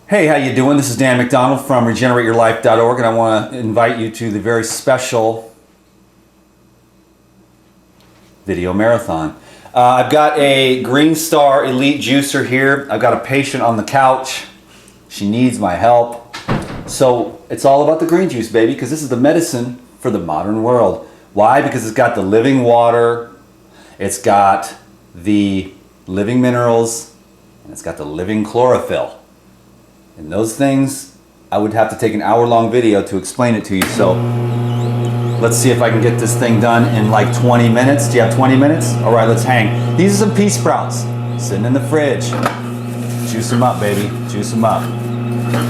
Hey, how you doing? This is Dan McDonald from regenerateyourlife.org, and I want to invite you to the very special video marathon. I've got a Green Star Elite juicer here. I've got a patient on the couch. She needs my help. So it's all about the green juice, baby, because this is the medicine for the modern world. Why? Because it's got the living water, it's got the living minerals, and it's got the living chlorophyll. And those things, I would have to take an hour-long video to explain it to you. So let's see if I can get this thing done in like 20 minutes. Do you have 20 minutes? All right, let's hang. These are some pea sprouts sitting in the fridge. Juice them up, baby. Juice them up.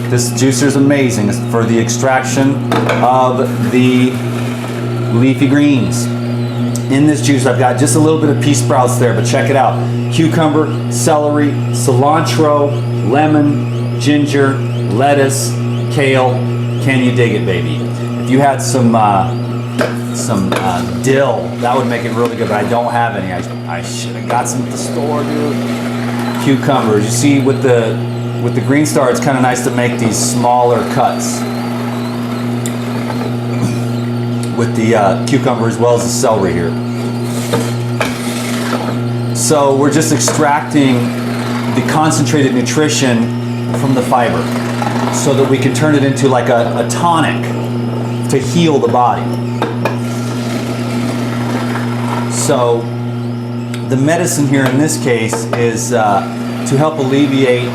This juicer is amazing. It's for the extraction of the leafy greens. In this juice, I've got just a little bit of pea sprouts there, but check it out. Cucumber, celery, cilantro, lemon, ginger, lettuce, kale. Can you dig it, baby? If you had some dill, that would make it really good, but I don't have any. I should have got some at the store, dude. Cucumbers. You see, with the Green Star, it's kind of nice to make these smaller cuts with the cucumber as well as the celery here. So we're just extracting the concentrated nutrition from the fiber so that we can turn it into like a tonic to heal the body. So the medicine here in this case is to help alleviate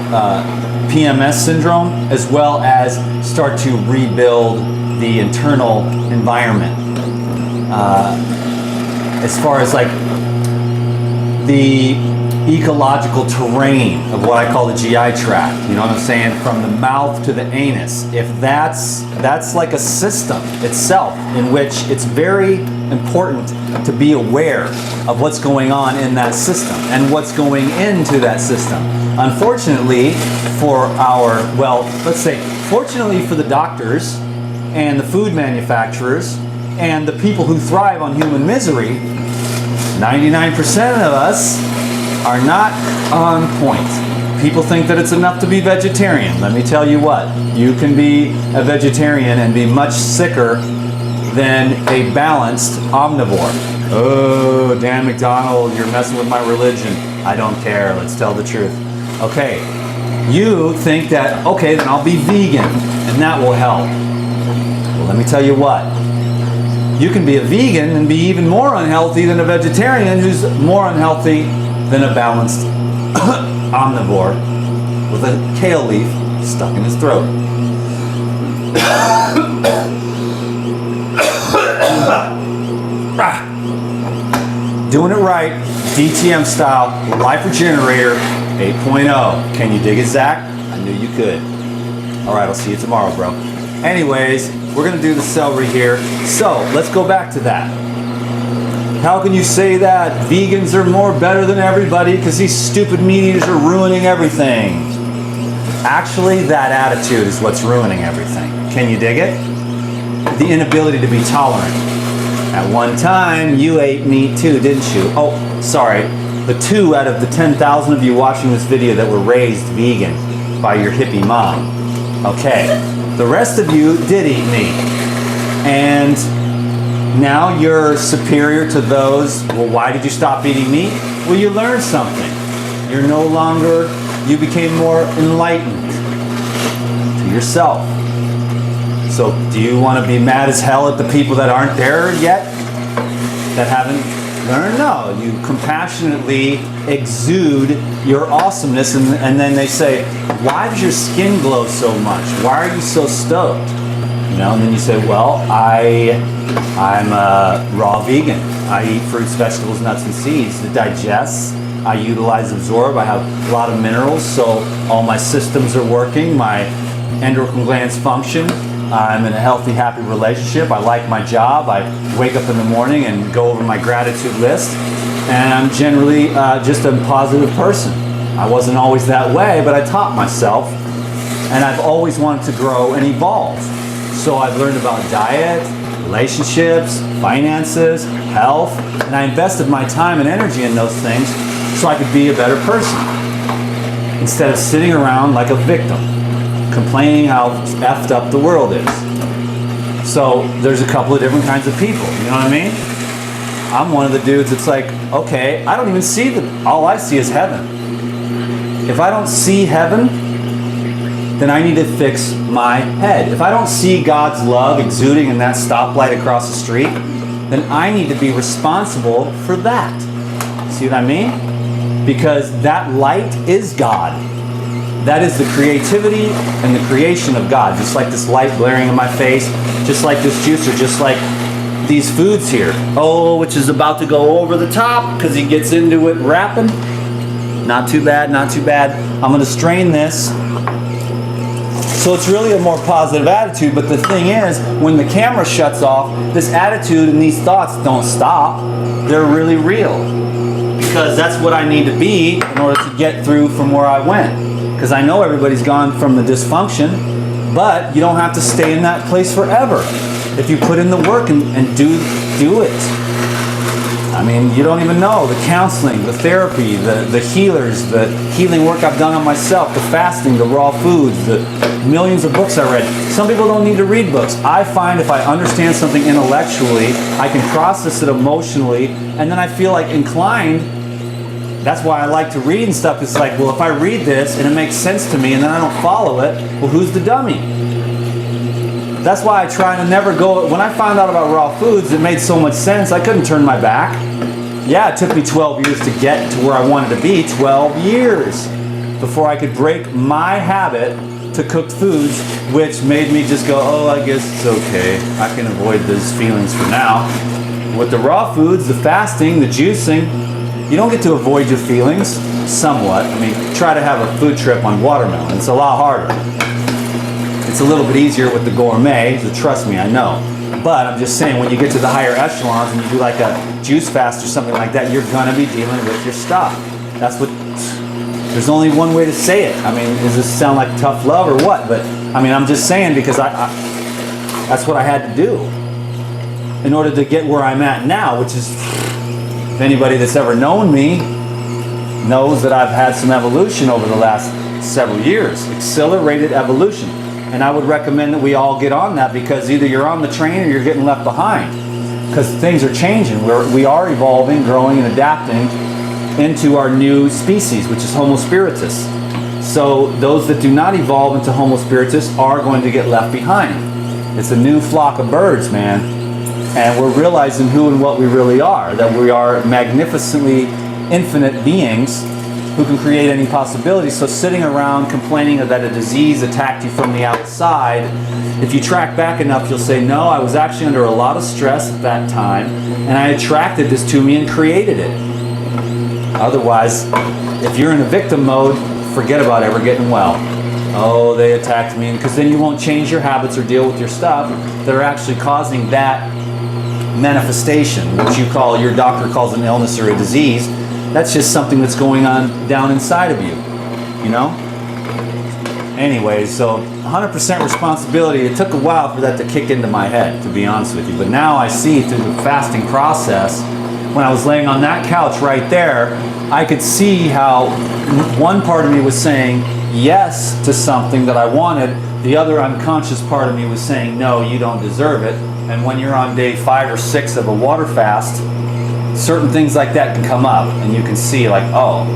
PMS syndrome, as well as start to rebuild the internal environment. As far as like the ecological terrain of what I call the GI tract, you know what I'm saying, from the mouth to the anus. If that's like a system itself in which it's very important to be aware of what's going on in that system and what's going into that system. Unfortunately for fortunately for the doctors and the food manufacturers and the people who thrive on human misery, 99% of us are not on point. People think that it's enough to be vegetarian. Let me tell you what, you can be a vegetarian and be much sicker than a balanced omnivore. Oh, Dan McDonald, you're messing with my religion. I don't care, let's tell the truth. Okay, you think that, okay, then I'll be vegan and that will help. Well, let me tell you what. You can be a vegan and be even more unhealthy than a vegetarian who's more unhealthy than a balanced omnivore with a kale leaf stuck in his throat. Doing it right, DTM style, Life Regenerator 8.0. Can you dig it, Zach? I knew you could. All right, I'll see you tomorrow, bro. Anyways, we're gonna do the celery here. So let's go back to that. How can you say that vegans are better than everybody because these stupid meat eaters are ruining everything? Actually, that attitude is what's ruining everything. Can you dig it? The inability to be tolerant. At one time, you ate meat too, didn't you? Oh, sorry. The 2 out of the 10,000 of you watching this video that were raised vegan by your hippie mom. Okay. The rest of you did eat meat. And now you're superior to those. Well, why did you stop eating meat? Well, you learned something. You became more enlightened to yourself. So do you want to be mad as hell at the people that aren't there yet? That haven't learned? No, you compassionately exude your awesomeness and then they say, why does your skin glow so much? Why are you so stoked? You know, and then you say, well, I'm a raw vegan. I eat fruits, vegetables, nuts, and seeds to digest. I utilize, absorb. I have a lot of minerals, so all my systems are working. My endocrine glands function. I'm in a healthy, happy relationship. I like my job. I wake up in the morning and go over my gratitude list. And I'm generally just a positive person. I wasn't always that way, but I taught myself. And I've always wanted to grow and evolve. So I've learned about diet, relationships, finances, health, and I invested my time and energy in those things so I could be a better person instead of sitting around like a victim. complaining how effed up the world is. So there's a couple of different kinds of people, you know what I mean? I'm one of the dudes that's like, okay, I don't even see all I see is heaven. If I don't see heaven, then I need to fix my head. If I don't see God's love exuding in that stoplight across the street, then I need to be responsible for that. See what I mean? Because that light is God. That is the creativity and the creation of God. Just like this light blaring in my face, just like this juicer, just like these foods here. Oh, which is about to go over the top because he gets into it rapping. Not too bad, not too bad. I'm going to strain this. So it's really a more positive attitude, but the thing is, when the camera shuts off, this attitude and these thoughts don't stop. They're really real. Because that's what I need to be in order to get through from where I went. Because I know everybody's gone from the dysfunction, but you don't have to stay in that place forever. If you put in the work and do it. I mean, you don't even know. The counseling, the therapy, the healers, the healing work I've done on myself, the fasting, the raw foods, the millions of books I read. Some people don't need to read books. I find if I understand something intellectually, I can process it emotionally, and then I feel like inclined. That's why I like to read and stuff. It's like, well, if I read this and it makes sense to me and then I don't follow it, well, who's the dummy? That's why I try to never go. When I found out about raw foods, it made so much sense. I couldn't turn my back. Yeah, it took me 12 years to get to where I wanted to be. 12 years before I could break my habit to cooked foods, which made me just go, oh, I guess it's okay. I can avoid those feelings for now. With the raw foods, the fasting, the juicing, you don't get to avoid your feelings. Somewhat. I mean, try to have a food trip on watermelon. It's a lot harder. It's a little bit easier with the gourmet, so trust me, I know. But I'm just saying, when you get to the higher echelons and you do like a juice fast or something like that, you're gonna be dealing with your stuff. That's what, there's only one way to say it. I mean, does this sound like tough love or what? But, I mean, I'm just saying because that's what I had to do in order to get where I'm at now, which is, if anybody that's ever known me knows that I've had some evolution over the last several years, accelerated evolution. And I would recommend that we all get on that, because either you're on the train or you're getting left behind. Because things are changing. We are evolving, growing, and adapting into our new species, which is Homo spiritus. So those that do not evolve into Homo spiritus are going to get left behind. It's a new flock of birds, man. And we're realizing who and what we really are. That we are magnificently infinite beings who can create any possibility. So sitting around complaining that a disease attacked you from the outside, if you track back enough, you'll say, no, I was actually under a lot of stress at that time, and I attracted this to me and created it. Otherwise, if you're in a victim mode, forget about ever getting well. Oh, they attacked me, because then you won't change your habits or deal with your stuff that are actually causing that manifestation, which your doctor calls an illness or a disease. That's just something that's going on down inside of you, you know? Anyways, so 100% responsibility. It took a while for that to kick into my head, to be honest with you. But now I see through the fasting process, when I was laying on that couch right there, I could see how one part of me was saying yes to something that I wanted. The other unconscious part of me was saying, no, you don't deserve it. And when you're on day 5 or 6 of a water fast, certain things like that can come up, and you can see like, oh,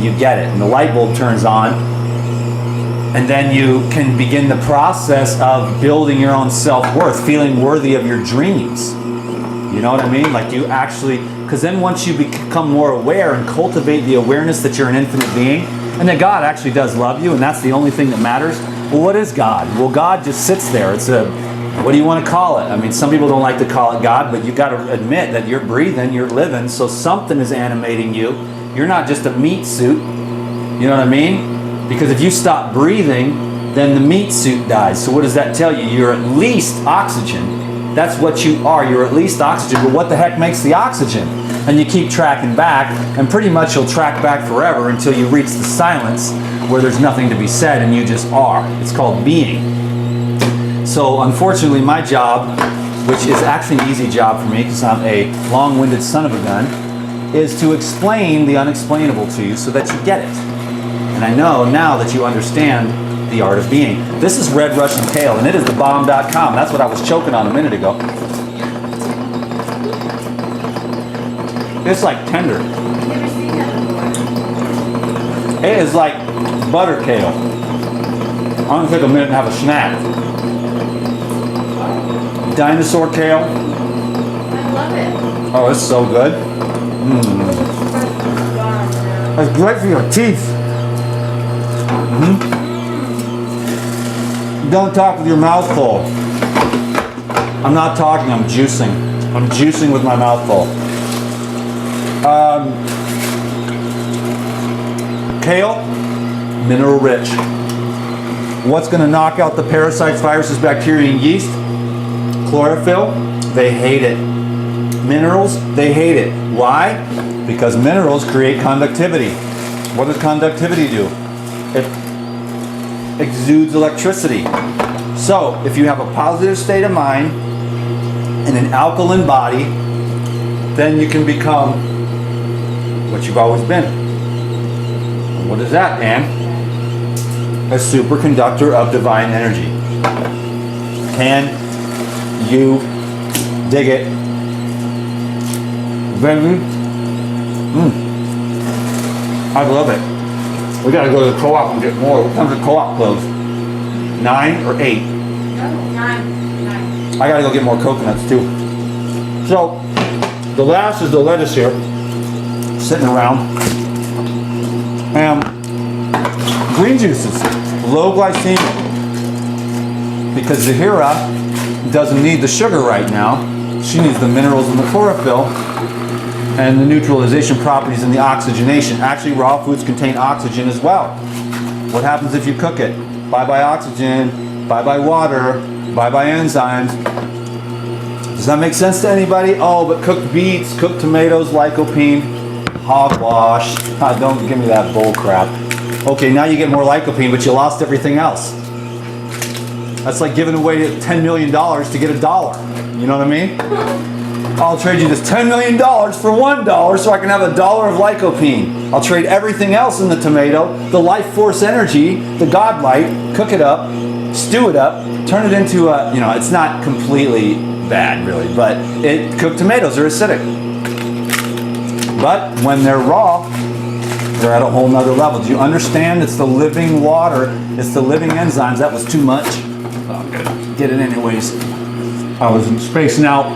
you get it, and the light bulb turns on, and then you can begin the process of building your own self-worth, feeling worthy of your dreams. You know what I mean? Like you actually, because then once you become more aware and cultivate the awareness that you're an infinite being, and that God actually does love you, and that's the only thing that matters. Well, what is God? Well, God just sits there. It's what do you want to call it? I mean, some people don't like to call it God, but you got to admit that you're breathing, you're living, so something is animating you. You're not just a meat suit. You know what I mean? Because if you stop breathing, then the meat suit dies. So what does that tell you? You're at least oxygen. That's what you are. You're at least oxygen. But what the heck makes the oxygen? And you keep tracking back, and pretty much you'll track back forever until you reach the silence where there's nothing to be said and you just are. It's called being. So unfortunately, my job, which is actually an easy job for me because I'm a long-winded son of a gun, is to explain the unexplainable to you so that you get it. And I know now that you understand The Art of Being. This is red Russian kale, and it is thebomb.com. That's what I was choking on a minute ago. It's like tender. It is like butter kale. I'm gonna take a minute and have a snack. Dinosaur kale. I love it. Oh, it's so good. It's great for your teeth. Don't talk with your mouth full. I'm not talking, I'm juicing. I'm juicing with my mouth full. Kale, mineral rich. What's going to knock out the parasites, viruses, bacteria, and yeast? Chlorophyll. They hate it. Minerals, they hate it. Why? Because minerals create conductivity. What does conductivity do? It exudes electricity. So, if you have a positive state of mind and an alkaline body, then you can become what you've always been. And what is that, man? A superconductor of divine energy. Can you dig it? Baby? I love it. We gotta go to the co-op and get more. What time's the co-op close? 9 or 8? No, 9. I gotta go get more coconuts too. So, the last is the lettuce here, sitting around. And green juices, low glycemic. Because Zahira doesn't need the sugar right now. She needs the minerals and the chlorophyll and the neutralization properties and the oxygenation. Actually, raw foods contain oxygen as well. What happens if you cook it? Bye-bye oxygen, bye-bye water, bye-bye enzymes. Does that make sense to anybody? Oh, but cooked beets, cooked tomatoes, lycopene, hogwash. Don't give me that bull crap. Okay, now you get more lycopene, but you lost everything else. That's like giving away $10 million to get $1. You know what I mean? I'll trade you this $10 million for $1 so I can have $1 of lycopene. I'll trade everything else in the tomato, the life force energy, the God light, cook it up, stew it up, turn it into a, it's not completely bad really, but cooked tomatoes are acidic. But when they're raw, they're at a whole nother level. Do you understand? It's the living water, it's the living enzymes. That was too much. I'm gonna get it anyways. I was spacing out.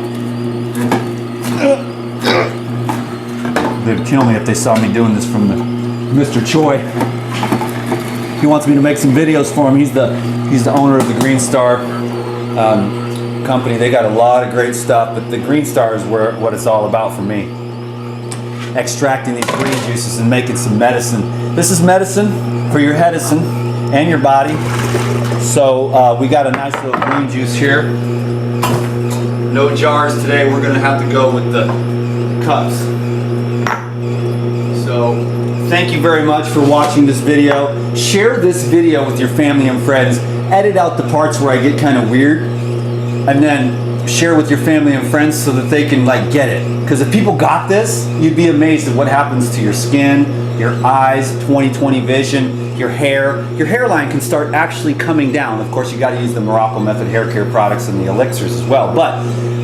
They'd kill me if they saw me doing this from Mr. Choi. He wants me to make some videos for him. He's the owner of the Green Star company. They got a lot of great stuff, but the Green Star is what it's all about for me. Extracting these green juices and making some medicine. This is medicine for your Hedison and your body. So we got a nice little green juice here. No jars today. We're going to have to go with the cups. So thank you very much for watching this video. Share this video with your family and friends. Edit out the parts where I get kind of weird. And then share with your family and friends so that they can get it. Because if people got this, you'd be amazed at what happens to your skin, your eyes, 20/20 vision, your hair. Your hairline can start actually coming down. Of course, you got to use the Morocco Method hair care products and the elixirs as well. But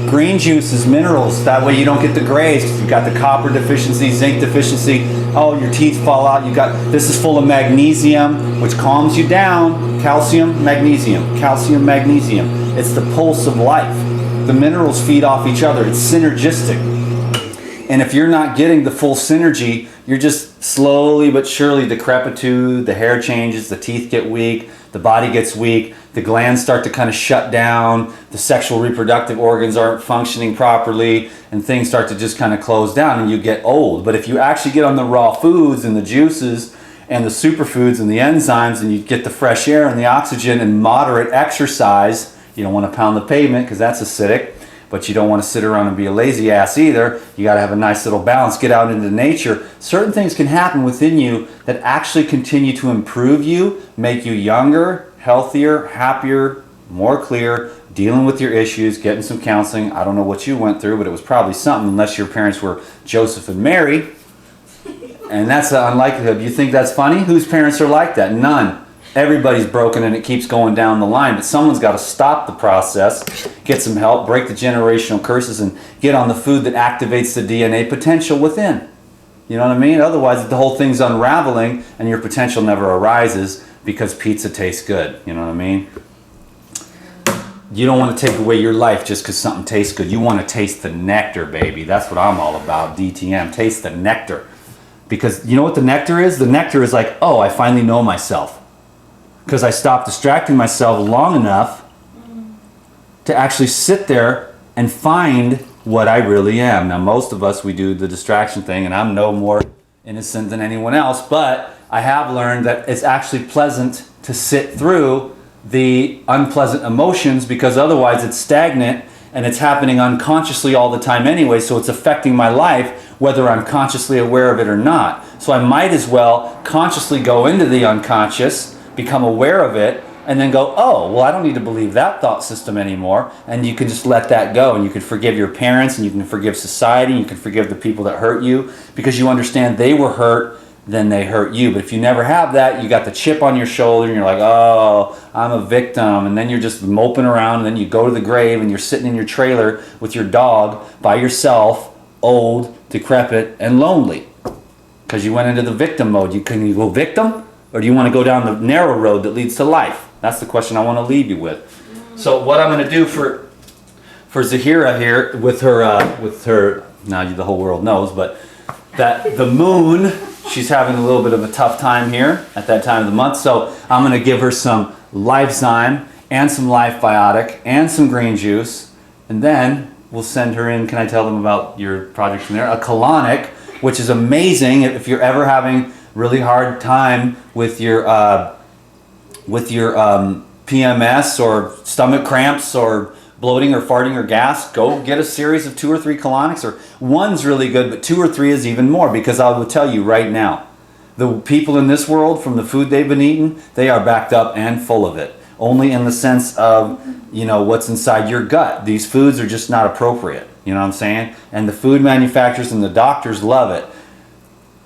green juices, minerals, that way you don't get the grays. You've got the copper deficiency, zinc deficiency. Oh, your teeth fall out. This is full of magnesium, which calms you down. Calcium, magnesium. Calcium, magnesium. It's the pulse of life. The minerals feed off each other. It's synergistic. And if you're not getting the full synergy, you're just slowly but surely decrepitude, the hair changes, the teeth get weak, the body gets weak, the glands start to kind of shut down, the sexual reproductive organs aren't functioning properly, and things start to just kind of close down and you get old. But if you actually get on the raw foods and the juices and the superfoods and the enzymes, and you get the fresh air and the oxygen and moderate exercise, you don't want to pound the pavement because that's acidic. But you don't want to sit around and be a lazy ass either. You got to have a nice little balance. Get out into nature. Certain things can happen within you that actually continue to improve you, make you younger, healthier, happier, more clear, dealing with your issues, getting some counseling. I don't know what you went through, but it was probably something, unless your parents were Joseph and Mary. And that's the unlikelihood. You think that's funny? Whose parents are like that? None. everybody's broken and it keeps going down the line, but someone's got to stop the process, get some help, break the generational curses, and get on the food that activates the DNA potential within. You know what I mean? Otherwise, the whole thing's unraveling and your potential never arises because pizza tastes good. You know what I mean? You don't want to take away your life just because something tastes good. You want to taste the nectar, baby. That's what I'm all about, DTM. Taste the nectar. Because you know what the nectar is? The nectar is like, oh, I finally know myself. Because I stopped distracting myself long enough to actually sit there and find what I really am. Now, most of us, we do the distraction thing, and I'm no more innocent than anyone else, but I have learned that it's actually pleasant to sit through the unpleasant emotions, because otherwise it's stagnant and it's happening unconsciously all the time anyway, so it's affecting my life whether I'm consciously aware of it or not. So I might as well consciously go into the unconscious, become aware of it, and then go, oh, well, I don't need to believe that thought system anymore, and you can just let that go, and you can forgive your parents, and you can forgive society, and you can forgive the people that hurt you, because you understand they were hurt, then they hurt you. But if you never have that, you got the chip on your shoulder and you're like, oh, I'm a victim, and then you're just moping around, and then you go to the grave and you're sitting in your trailer with your dog by yourself, old, decrepit, and lonely, because you went into the victim mode. You go victim, or do you want to go down the narrow road that leads to life? That's the question I want to leave you with. So what I'm going to do for Zahira here with her now the whole world knows, but that the moon, she's having a little bit of a tough time here at that time of the month. So I'm going to give her some Lifezyme and some Life Biotic and some green juice. And then we'll send her in. Can I tell them about your project from there? A colonic, which is amazing if you're ever having really hard time with your PMS or stomach cramps or bloating or farting or gas. Go get a series of 2 or 3 colonics, or one's really good, but 2 or 3 is even more, because I will tell you right now, the people in this world, from the food they've been eating, they are backed up and full of it. Only in the sense of, you know, what's inside your gut. These foods are just not appropriate. You know what I'm saying? And the food manufacturers and the doctors love it.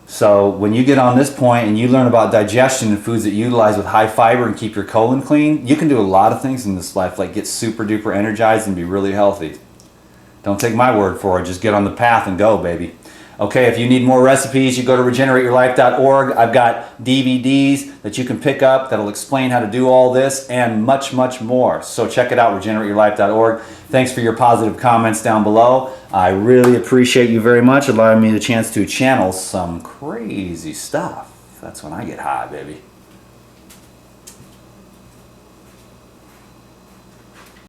So when you get on this point and you learn about digestion and foods that you utilize with high fiber and keep your colon clean, you can do a lot of things in this life, like get super duper energized and be really healthy. Don't take my word for it. Just get on the path and go, baby. Okay, if you need more recipes, you go to regenerateyourlife.org. I've got DVDs that you can pick up that'll explain how to do all this and much, much more. So check it out, regenerateyourlife.org. Thanks for your positive comments down below. I really appreciate you very much, allowing me the chance to channel some crazy stuff. That's when I get high, baby.